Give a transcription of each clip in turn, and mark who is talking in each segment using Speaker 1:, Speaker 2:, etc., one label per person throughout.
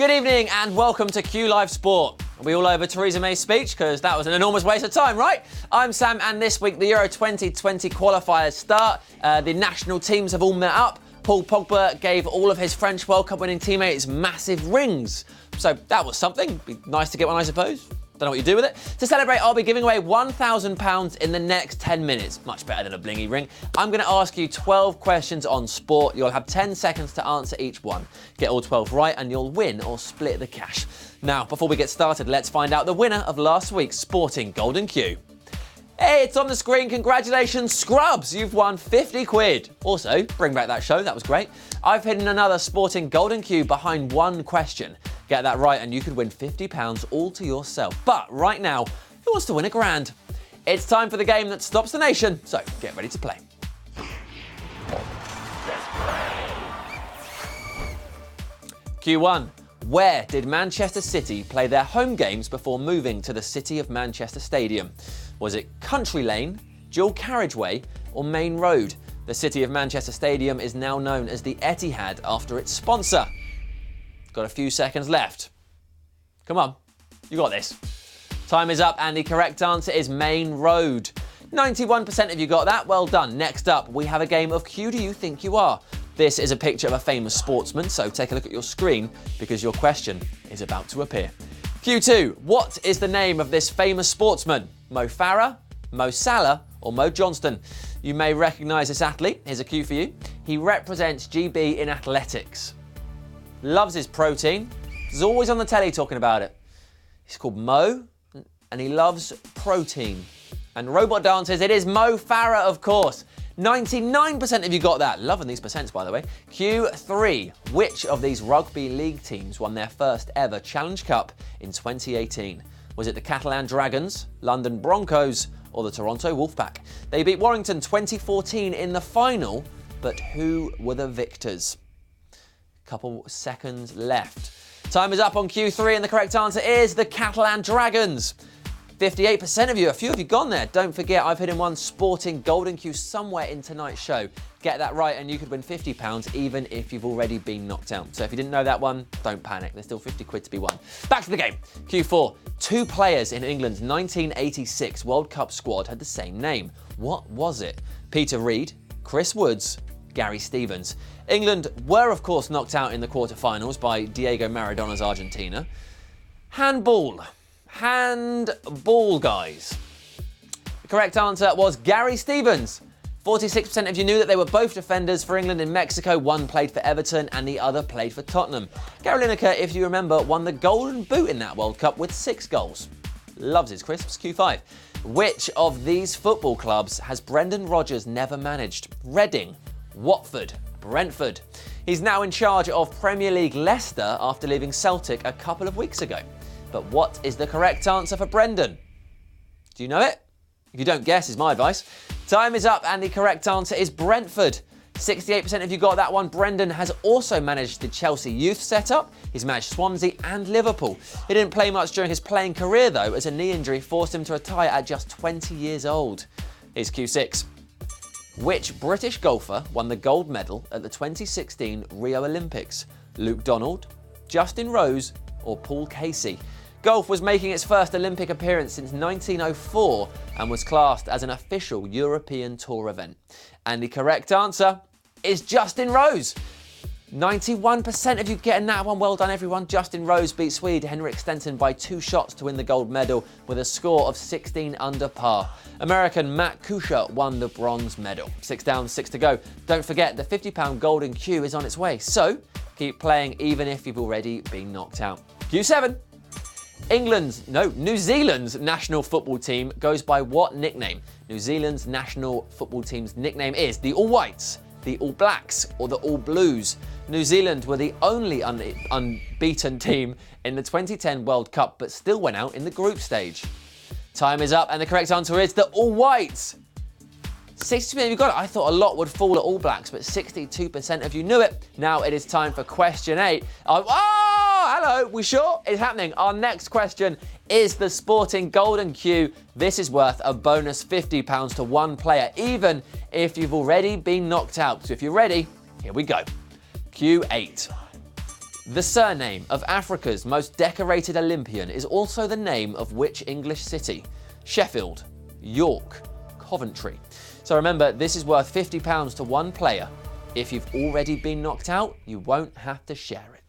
Speaker 1: Good evening and welcome to Q Live Sport. Are we all over Theresa May's speech? Because that was an enormous waste of time, right? I'm Sam, and this week the Euro 2020 qualifiers start. The national teams have all met up. Paul Pogba gave all of his French World Cup winning teammates massive rings. So that was something. Be nice to get one, I suppose. Don't know what you do with it. To celebrate, I'll be giving away £1,000 in the next 10 minutes. Much better than a blingy ring. I'm going to ask you 12 questions on sport. You'll have 10 seconds to answer each one. Get all 12 right and you'll win or split the cash. Now, before we get started, let's find out the winner of last week's Sporting Golden Q. Hey, it's on the screen. Congratulations, Scrubs. You've won 50 quid. Also, bring back that show. That was great. I've hidden another Sporting Golden Q behind one question. Get that right and you could win £50 all to yourself. But right now, who wants to win a grand? It's time for the game that stops the nation. So get ready to play. Q1. Where did Manchester City play their home games before moving to the City of Manchester Stadium? Was it Country Lane, Dual Carriageway, or Main Road? The City of Manchester Stadium is now known as the Etihad after its sponsor. Got a few seconds left. Come on, you got this. Time is up and the correct answer is Main Road. 91% of you got that, well done. Next up, we have a game of Who Do You Think You Are? This is a picture of a famous sportsman, so take a look at your screen because your question is about to appear. Q2, what is the name of this famous sportsman? Mo Farah, Mo Salah, or Mo Johnston? You may recognise this athlete. Here's a cue for you. He represents GB in athletics. Loves his protein. He's always on the telly talking about it. He's called Mo, and he loves protein. And robot dancers, it is Mo Farah, of course. 99% of you got that. Loving these percents, by the way. Q3. Which of these rugby league teams won their first ever Challenge Cup in 2018? Was it the Catalan Dragons, London Broncos, or the Toronto Wolfpack? They beat Warrington 2014 in the final, but who were the victors? Couple seconds left. Time is up on Q3 and the correct answer is the Catalan Dragons. 58% of you, a few of you gone there. Don't forget, I've hidden one Sporting Golden Q somewhere in tonight's show. Get that right and you could win £50 even if you've already been knocked out. So if you didn't know that one, don't panic. There's still 50 quid to be won. Back to the game. Q4. Two players in England's 1986 World Cup squad had the same name. What was it? Peter Reid, Chris Woods, Gary Stevens. England were, of course, knocked out in the quarter-finals by Diego Maradona's Argentina. Handball. Handball, guys. The correct answer was Gary Stevens. 46% of you knew that they were both defenders for England in Mexico. One played for Everton and the other played for Tottenham. Gary Lineker, if you remember, won the Golden Boot in that World Cup with 6 goals. Loves his crisps. Q5. Which of these football clubs has Brendan Rodgers never managed? Reading, Watford, Brentford. He's now in charge of Premier League Leicester after leaving Celtic a couple of weeks ago. But what is the correct answer for Brendan? Do you know it? If you don't guess, is my advice. Time is up and the correct answer is Brentford. 68% of you got that one. Brendan has also managed the Chelsea youth setup. He's managed Swansea and Liverpool. He didn't play much during his playing career though, as a knee injury forced him to retire at just 20 years old. Here's Q6. Which British golfer won the gold medal at the 2016 Rio Olympics? Luke Donald, Justin Rose, or Paul Casey? Golf was making its first Olympic appearance since 1904 and was classed as an official European Tour event. And the correct answer is Justin Rose. 91% of you getting that one. Well done, everyone. Justin Rose beat Swede Henrik Stenson by 2 shots to win the gold medal with a score of 16 under par. American Matt Kuchar won the bronze medal. 6 down, 6 to go. Don't forget, the £50 Golden Q is on its way, so keep playing even if you've already been knocked out. Q7. New Zealand's national football team goes by what nickname? New Zealand's national football team's nickname is the All Whites, the All Blacks, or the All Blues. New Zealand were the only unbeaten team in the 2010 World Cup, but still went out in the group stage. Time is up, and the correct answer is the All Whites. 60% of you got it. I thought a lot would fall at All Blacks, but 62% of you knew it. Now it is time for question 8. Hello, we sure? It's happening. Our next question is the Sporting Golden Q. This is worth a bonus £50 to one player, even if you've already been knocked out. So if you're ready, here we go. Q8. The surname of Africa's most decorated Olympian is also the name of which English city? Sheffield, York, Coventry. So remember, this is worth £50 to one player. If you've already been knocked out, you won't have to share it.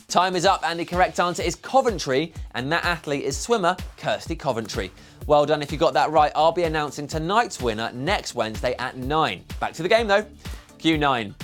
Speaker 1: Time is up, and the correct answer is Coventry, and that athlete is swimmer Kirsty Coventry. Well done if you got that right. I'll be announcing tonight's winner next Wednesday at 9. Back to the game though. Q9.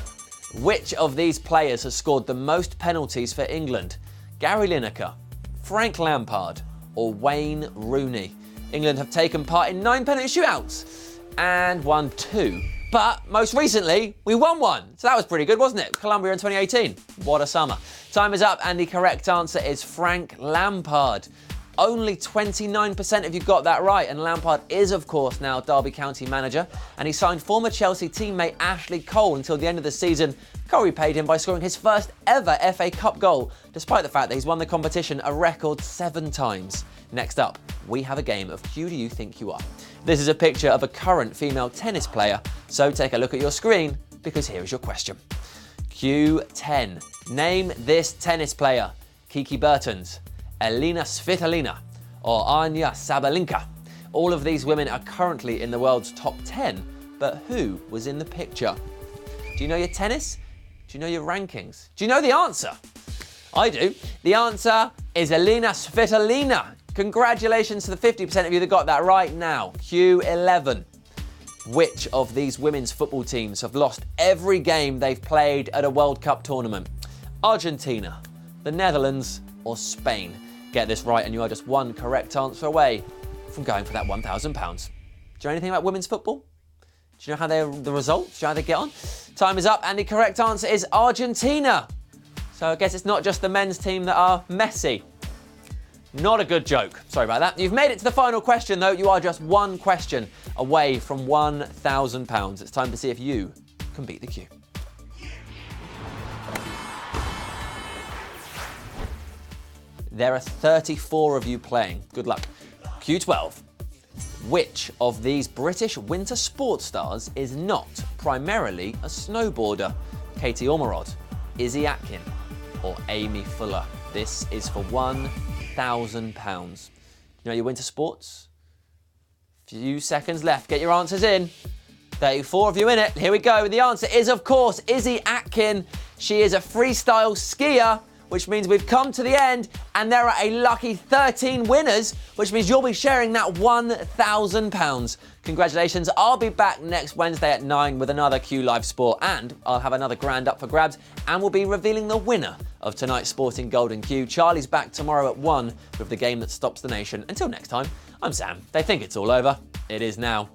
Speaker 1: Which of these players has scored the most penalties for England? Gary Lineker, Frank Lampard, or Wayne Rooney? England have taken part in 9 penalty shootouts and won 2. But most recently, we won 1. So that was pretty good, wasn't it? Colombia in 2018. What a summer. Time is up, and the correct answer is Frank Lampard. Only 29% of you got that right, and Lampard is, of course, now Derby County manager, and he signed former Chelsea teammate Ashley Cole until the end of the season. Cole repaid him by scoring his first ever FA Cup goal, despite the fact that he's won the competition a record 7 times. Next up, we have a game of Who Do You Think You Are? This is a picture of a current female tennis player, so take a look at your screen, because here is your question. Q10. Name this tennis player. Kiki Bertens, Elina Svitolina, or Anya Sabalenka. All of these women are currently in the world's top 10, but who was in the picture? Do you know your tennis? Do you know your rankings? Do you know the answer? I do. The answer is Elina Svitolina. Congratulations to the 50% of you that got that right. Now, Q11. Which of these women's football teams have lost every game they've played at a World Cup tournament? Argentina, the Netherlands, or Spain? Get this right and you are just one correct answer away from going for that £1,000. Do you know anything about women's football? Do you know how the results? Do you know how they get on? Time is up, and the correct answer is Argentina. So I guess it's not just the men's team that are messy. Not a good joke. Sorry about that. You've made it to the final question, though. You are just one question away from £1,000. It's time to see if you can beat the queue. There are 34 of you playing. Good luck. Q12. Which of these British winter sports stars is not primarily a snowboarder? Katie Ormerod, Izzy Atkin, or Amy Fuller? This is for £1,000. You know your winter sports? Few seconds left. Get your answers in. 34 of you in it. Here we go. The answer is, of course, Izzy Atkin. She is a freestyle skier, which means we've come to the end, and there are a lucky 13 winners, which means you'll be sharing that £1,000. Congratulations. I'll be back next Wednesday at 9 with another Q Live Sport, and I'll have another grand up for grabs, and we'll be revealing the winner of tonight's Sporting Golden Q. Charlie's back tomorrow at 1 with the game that stops the nation. Until next time, I'm Sam. They think it's all over. It is now.